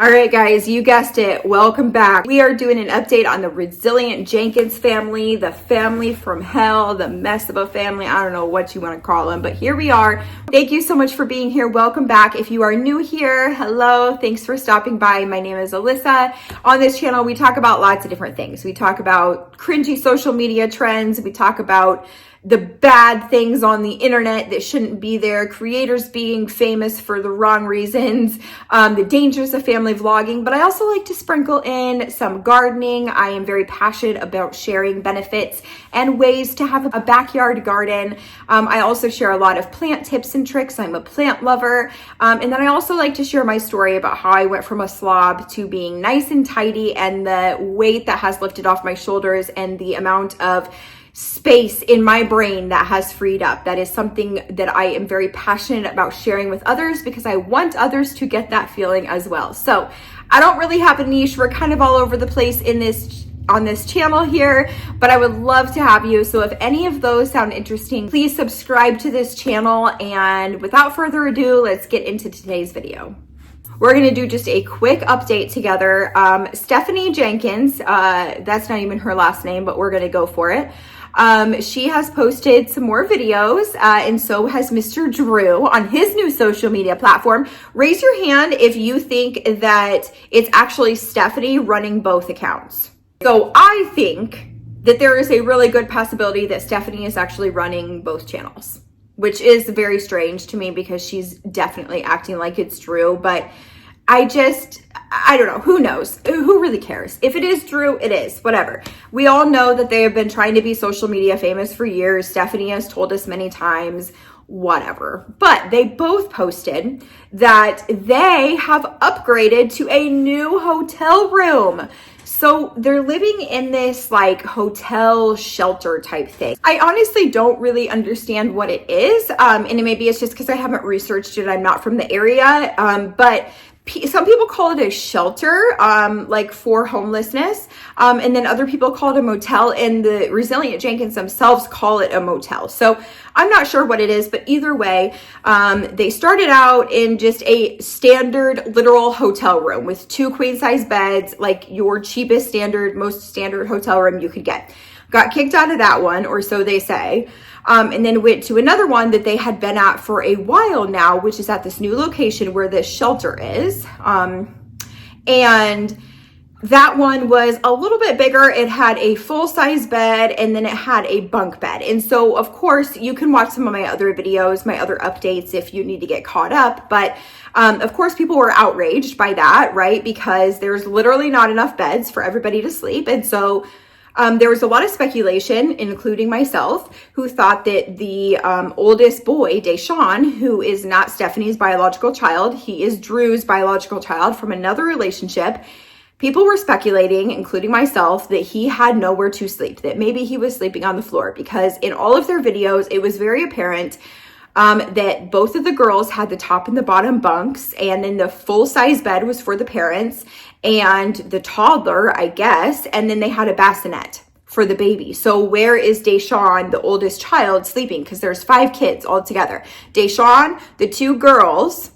All right, guys, you guessed it. Welcome back. We are doing an update on the resilient Jenkins family, the family from hell, the mess of a family. I don't know what you want to call them, but here we are. Thank you so much for being here. Welcome back. If you are new here, hello. Thanks for stopping by. My name is Alyssa. On this channel, we talk about lots of different things. We talk about cringy social media trends. We talk about the bad things on the internet that shouldn't be there, creators being famous for the wrong reasons, the dangers of family vlogging, but I also like to sprinkle in some gardening. I am very passionate about sharing benefits and ways to have a backyard garden. I also share a lot of plant tips and tricks. I'm a plant lover. And then I also like to share my story about how I went from a slob to being nice and tidy, and the weight that has lifted off my shoulders and the amount of space in my brain that has freed up. That is something that I am very passionate about sharing with others because I want others to get that feeling as well. So I don't really have a niche. We're kind of all over the place on this channel here, but I would love to have you. So if any of those sound interesting, please subscribe to this channel. And without further ado, let's get into today's video. We're going to do just a quick update together. Stephanie Jenkins, that's not even her last name, but we're going to go for it. She has posted some more videos, and so has Mr. Drew on his new social media platform. Raise your hand if you think that it's actually Stephanie running both accounts. So I think that there is a really good possibility that Stephanie is actually running both channels, which is very strange to me because she's definitely acting like it's Drew, but I don't know. Who knows? Who really cares? If it is Drew, it is. Whatever. We all know that they have been trying to be social media famous for years. Stephanie has told us many times, whatever. But they both posted that they have upgraded to a new hotel room. So they're living in this like hotel shelter type thing. I honestly don't really understand what it is. And maybe it's just because I haven't researched it. I'm not from the area. But some people call it a shelter, like for homelessness. And then other people call it a motel, and the resilient Jenkins themselves call it a motel. So I'm not sure what it is, but either way, they started out in just a standard literal hotel room with 2 queen size beds, like your cheapest most standard hotel room you could get. Got kicked out of that one, or so they say. And then went to another one that they had been at for a while now, which is at this new location where this shelter is. And that one was a little bit bigger. It had a full-size bed, and then it had a bunk bed. And so, of course, you can watch some of my other videos, my other updates if you need to get caught up. But of course, people were outraged by that, right? Because there's literally not enough beds for everybody to sleep. And so there was a lot of speculation, including myself, who thought that the oldest boy, Deshaun, who is not Stephanie's biological child, he is Drew's biological child from another relationship. People were speculating, including myself, that he had nowhere to sleep, that maybe he was sleeping on the floor, because in all of their videos, it was very apparent that both of the girls had the top and the bottom bunks, and then the full-size bed was for the parents and the toddler, I guess, and then they had a bassinet for the baby. So where is Deshaun, the oldest child, sleeping? Because there's 5 kids all together. Deshaun, the 2 girls,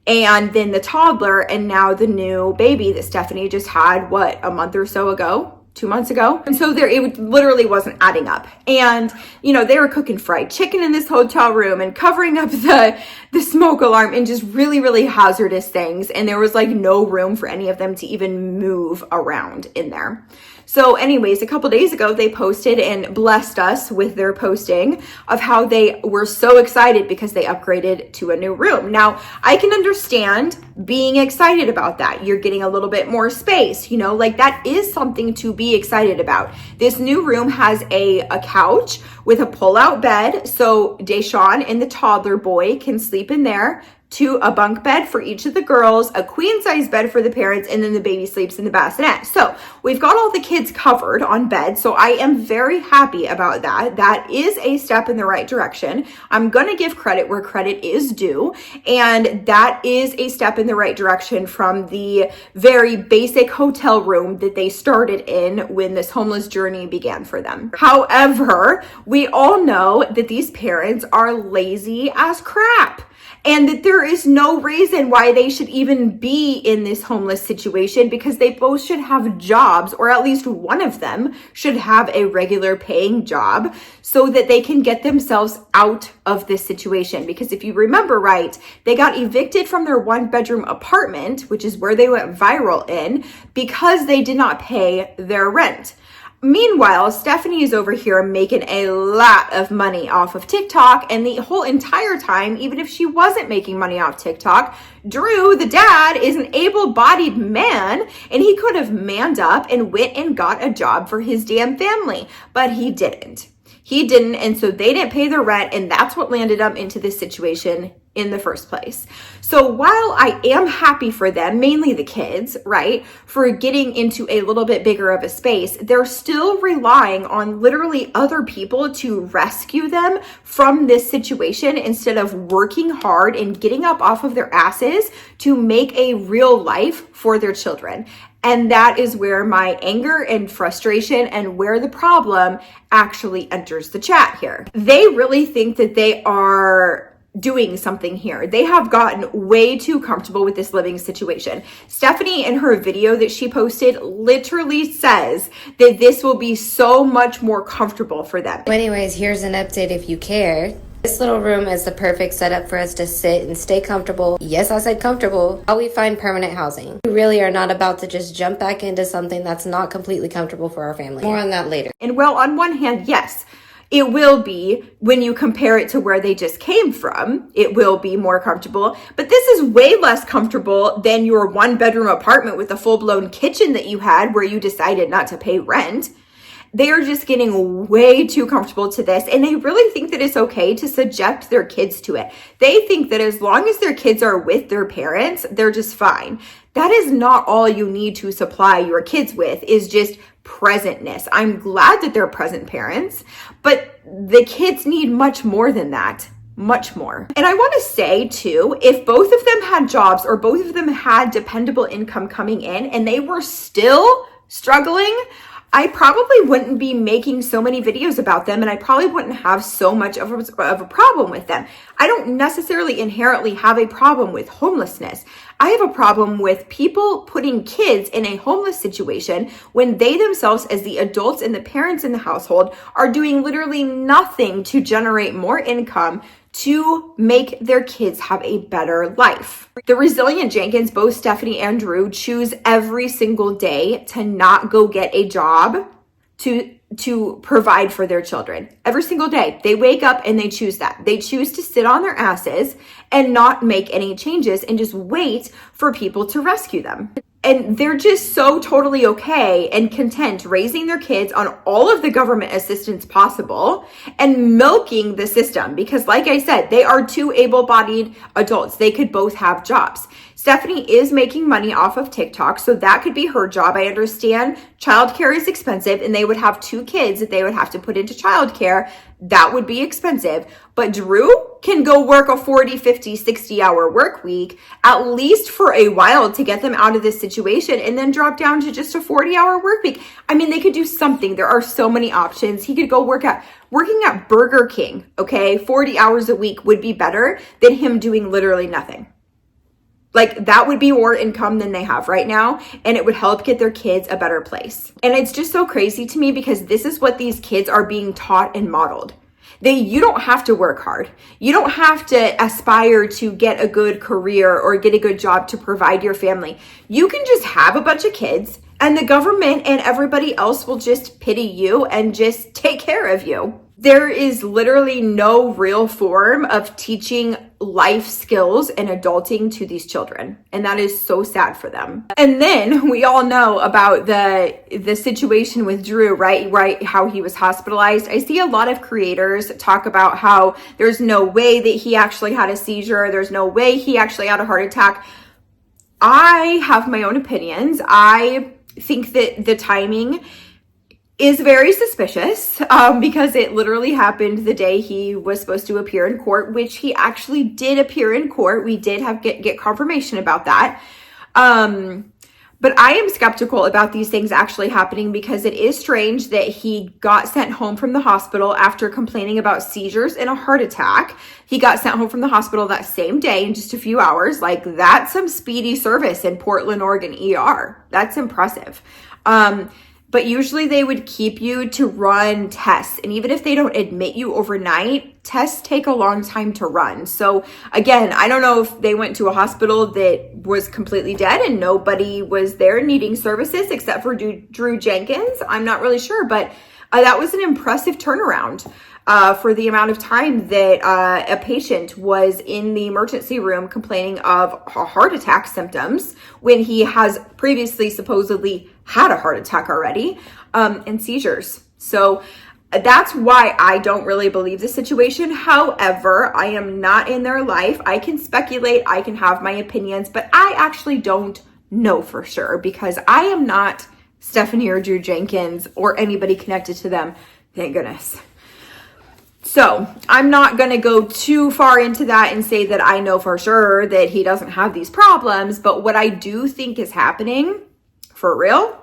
and then the toddler, and now the new baby that Stephanie just had, a month or so ago? 2 months ago. And so it literally wasn't adding up. And, they were cooking fried chicken in this hotel room and covering up the smoke alarm and just really, really hazardous things. And there was like no room for any of them to even move around in there. So anyways, a couple days ago, they posted and blessed us with their posting of how they were so excited because they upgraded to a new room. Now, I can understand being excited about that. You're getting a little bit more space, like that is something to be excited about. This new room has a couch with a pull-out bed. So Deshaun and the toddler boy can sleep in there. A bunk bed for each of the girls, a queen size bed for the parents, and then the baby sleeps in the bassinet. So we've got all the kids covered on bed. So I am very happy about that. That is a step in the right direction. I'm going to give credit where credit is due. And that is a step in the right direction from the very basic hotel room that they started in when this homeless journey began for them. However, we all know that these parents are lazy as crap. and that there is no reason why they should even be in this homeless situation, because they both should have jobs, or at least one of them should have a regular paying job so that they can get themselves out of this situation. Because if you remember right, they got evicted from their 1-bedroom apartment, which is where they went viral in, because they did not pay their rent. Meanwhile, Stephanie is over here making a lot of money off of TikTok, and the whole entire time, even if she wasn't making money off TikTok, Drew, the dad, is an able-bodied man, and he could have manned up and went and got a job for his damn family, but he didn't. He didn't, and so they didn't pay their rent, and that's what landed them into this situation in the first place. So while I am happy for them, mainly the kids, right, for getting into a little bit bigger of a space, they're still relying on literally other people to rescue them from this situation instead of working hard and getting up off of their asses to make a real life for their children. And that is where my anger and frustration and where the problem actually enters the chat here. They really think that they are doing something here. They have gotten way too comfortable with this living situation. Stephanie, in her video that she posted, literally says that this will be so much more comfortable for them. Anyways, here's an update if you care. This little room is the perfect setup for us to sit and stay comfortable. Yes, I said comfortable, while we find permanent housing. We really are not about to just jump back into something that's not completely comfortable for our family. More on that later. And well, on one hand, yes, it will be, when you compare it to where they just came from, it will be more comfortable. But this is way less comfortable than your 1-bedroom apartment with a full-blown kitchen that you had where you decided not to pay rent. They are just getting way too comfortable to this, and they really think that it's okay to subject their kids to it. They think that as long as their kids are with their parents, they're just fine. That is not all you need to supply your kids with, is just presentness. I'm glad that they're present parents, but the kids need much more than that. Much more. And I want to say too, if both of them had jobs or both of them had dependable income coming in and they were still struggling, I probably wouldn't be making so many videos about them, and I probably wouldn't have so much of a problem with them. I don't necessarily inherently have a problem with homelessness. I have a problem with people putting kids in a homeless situation when they themselves, as the adults and the parents in the household, are doing literally nothing to generate more income to make their kids have a better life. The resilient Jenkins, both Stephanie and Drew, choose every single day to not go get a job to provide for their children. Every single day. They wake up and they choose that. They choose to sit on their asses and not make any changes and just wait for people to rescue them. And they're just so totally okay and content raising their kids on all of the government assistance possible and milking the system, because like I said, they are two able-bodied adults. They could both have jobs. Stephanie is making money off of TikTok, so that could be her job. I understand childcare is expensive and they would have 2 kids that they would have to put into childcare. That would be expensive. But Drew can go work a 40, 50, 60-hour work week, at least for a while, to get them out of this situation, and then drop down to just a 40-hour work week. I mean, they could do something. There are so many options. He could go working at Burger King, okay? 40 hours a week would be better than him doing literally nothing. Like, that would be more income than they have right now, and it would help get their kids a better place. And it's just so crazy to me, because this is what these kids are being taught and modeled. You don't have to work hard. You don't have to aspire to get a good career or get a good job to provide your family. You can just have a bunch of kids, and the government and everybody else will just pity you and just take care of you. There is literally no real form of teaching life skills and adulting to these children. And that is so sad for them. And then we all know about the situation with Drew, right? How he was hospitalized. I see a lot of creators talk about how there's no way that he actually had a seizure. There's no way he actually had a heart attack. I have my own opinions. I think that the timing is very suspicious because it literally happened the day he was supposed to appear in court, which he actually did appear in court. We did get confirmation about that. But I am skeptical about these things actually happening because it is strange that he got sent home from the hospital after complaining about seizures and a heart attack. He got sent home from the hospital that same day in just a few hours. Like, that's some speedy service in Portland, Oregon ER. That's impressive. But usually they would keep you to run tests. And even if they don't admit you overnight, tests take a long time to run. So again, I don't know if they went to a hospital that was completely dead and nobody was there needing services except for Drew Jenkins. I'm not really sure, but that was an impressive turnaround for the amount of time that a patient was in the emergency room complaining of heart attack symptoms when he has previously supposedly had a heart attack already, and seizures. So that's why I don't really believe the situation. However, I am not in their life. I can speculate, I can have my opinions, but I actually don't know for sure because I am not Stephanie or Drew Jenkins or anybody connected to them. Thank goodness. So I'm not going to go too far into that and say that I know for sure that he doesn't have these problems. But what I do think is happening for real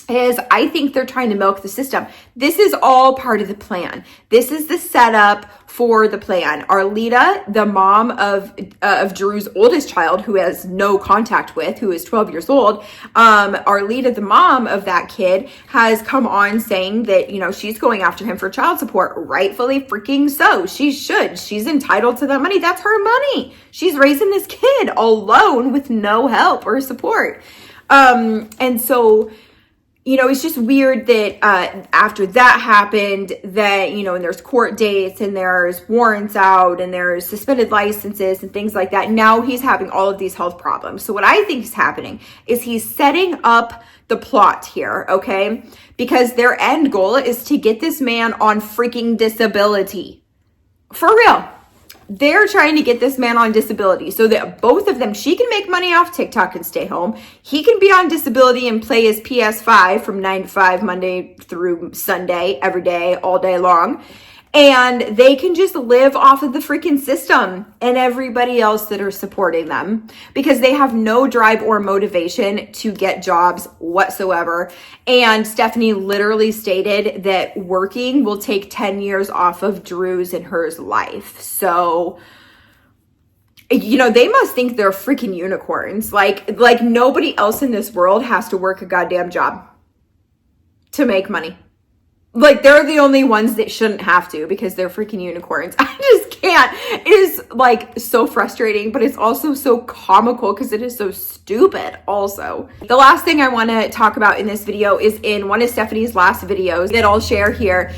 is I think they're trying to milk the system. This is all part of the plan. This is the setup for the plan. Arleta, the mom of Drew's oldest child, who has no contact with, who is 12 years old, Arleta, the mom of that kid, has come on saying that, you know, she's going after him for child support. Rightfully freaking so. She should. She's entitled to that money. That's her money. She's raising this kid alone with no help or support. And so, you know, it's just weird that after that happened that, you know, and there's court dates and there's warrants out and there's suspended licenses and things like that. Now he's having all of these health problems. So what I think is happening is he's setting up the plot here, okay? Because their end goal is to get this man on freaking disability. For real. They're trying to get this man on disability so that both of them, she can make money off TikTok and stay home. He can be on disability and play his PS5 from 9 to 5, Monday through Sunday, every day, all day long. And they can just live off of the freaking system and everybody else that are supporting them because they have no drive or motivation to get jobs whatsoever. And Stephanie literally stated that working will take 10 years off of Drew's and hers life. So, you know, they must think they're freaking unicorns. Like nobody else in this world has to work a goddamn job to make money. Like, they're the only ones that shouldn't have to because they're freaking unicorns. I just can't. It is, like, so frustrating, but it's also so comical because it is so stupid also. The last thing I want to talk about in this video is in one of Stephanie's last videos that I'll share here.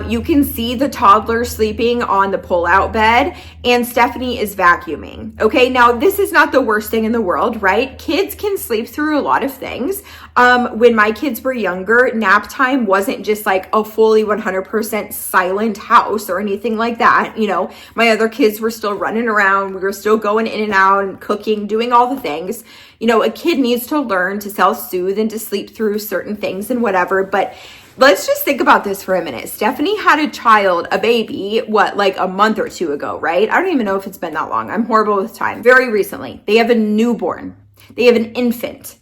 You can see the toddler sleeping on the pull-out bed and Stephanie is vacuuming. Okay, now this is not the worst thing in the world, right? Kids can sleep through a lot of things. When my kids were younger, nap time wasn't just like a fully 100% silent house or anything like that. You know, my other kids were still running around. We were still going in and out and cooking, doing all the things. You know, a kid needs to learn to self-soothe and to sleep through certain things and whatever. But let's just think about this for a minute. Stephanie had a child, a baby, like a month or two ago, right? I don't even know if it's been that long. I'm horrible with time. Very recently. They have a newborn. They have an infant.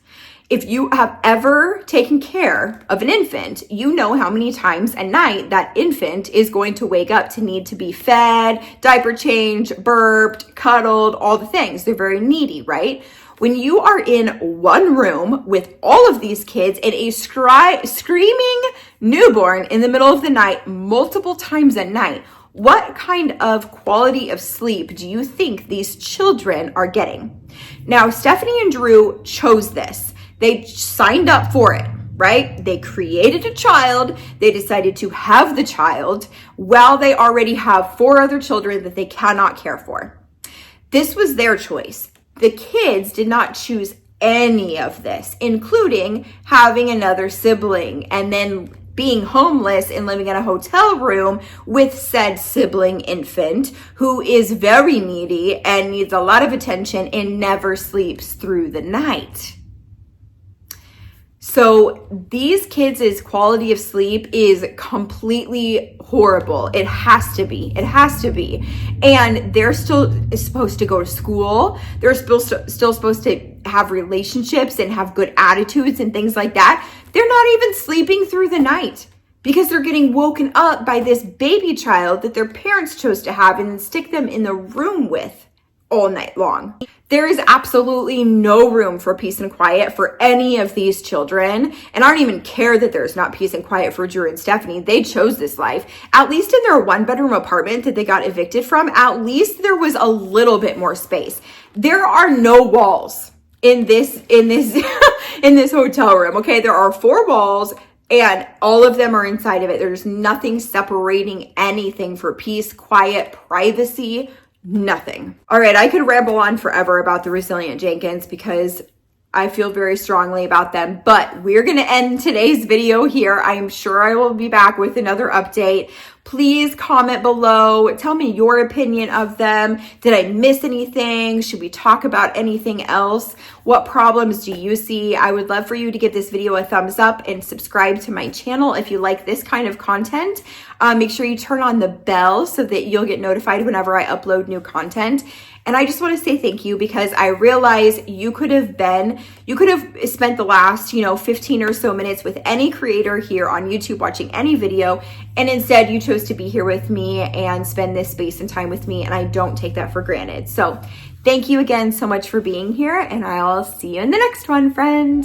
If you have ever taken care of an infant, you know how many times a night that infant is going to wake up to need to be fed, diaper changed, burped, cuddled, all the things. They're very needy, right? When you are in one room with all of these kids and a screaming newborn in the middle of the night, multiple times a night, what kind of quality of sleep do you think these children are getting? Now, Stephanie and Drew chose this. They signed up for it, right? They created a child. They decided to have the child while they already have 4 other children that they cannot care for. This was their choice. The kids did not choose any of this, including having another sibling and then being homeless and living in a hotel room with said sibling infant who is very needy and needs a lot of attention and never sleeps through the night. So these kids' quality of sleep is completely horrible. It has to be. It has to be. And they're still supposed to go to school. They're still supposed to and have relationships and have good attitudes and things like that, they're not even sleeping through the night because they're getting woken up by this baby child that their parents chose to have and stick them in the room with all night long. There is absolutely no room for peace and quiet for any of these children. And I don't even care that there's not peace and quiet for Drew and Stephanie. They chose this life. At least in their 1-bedroom apartment that they got evicted from, at least there was a little bit more space. There are no walls in this in this hotel room. Okay, there are 4 walls and all of them are inside of it. There's nothing separating anything for peace, quiet, privacy. Nothing. All right, I could ramble on forever about the resilient Jenkins because I feel very strongly about them, but we're going to end today's video here. I'm sure I will be back with another update. Please comment below. Tell me your opinion of them. Did I miss anything? Should we talk about anything else? What problems do you see? I would love for you to give this video a thumbs up and subscribe to my channel if you like this kind of content. Make sure you turn on the bell so that you'll get notified whenever I upload new content. And I just want to say thank you because I realize you could have spent the last, 15 or so minutes with any creator here on YouTube watching any video, and instead you chose to be here with me and spend this space and time with me, and I don't take that for granted. So thank you again so much for being here, and I'll see you in the next one, friend.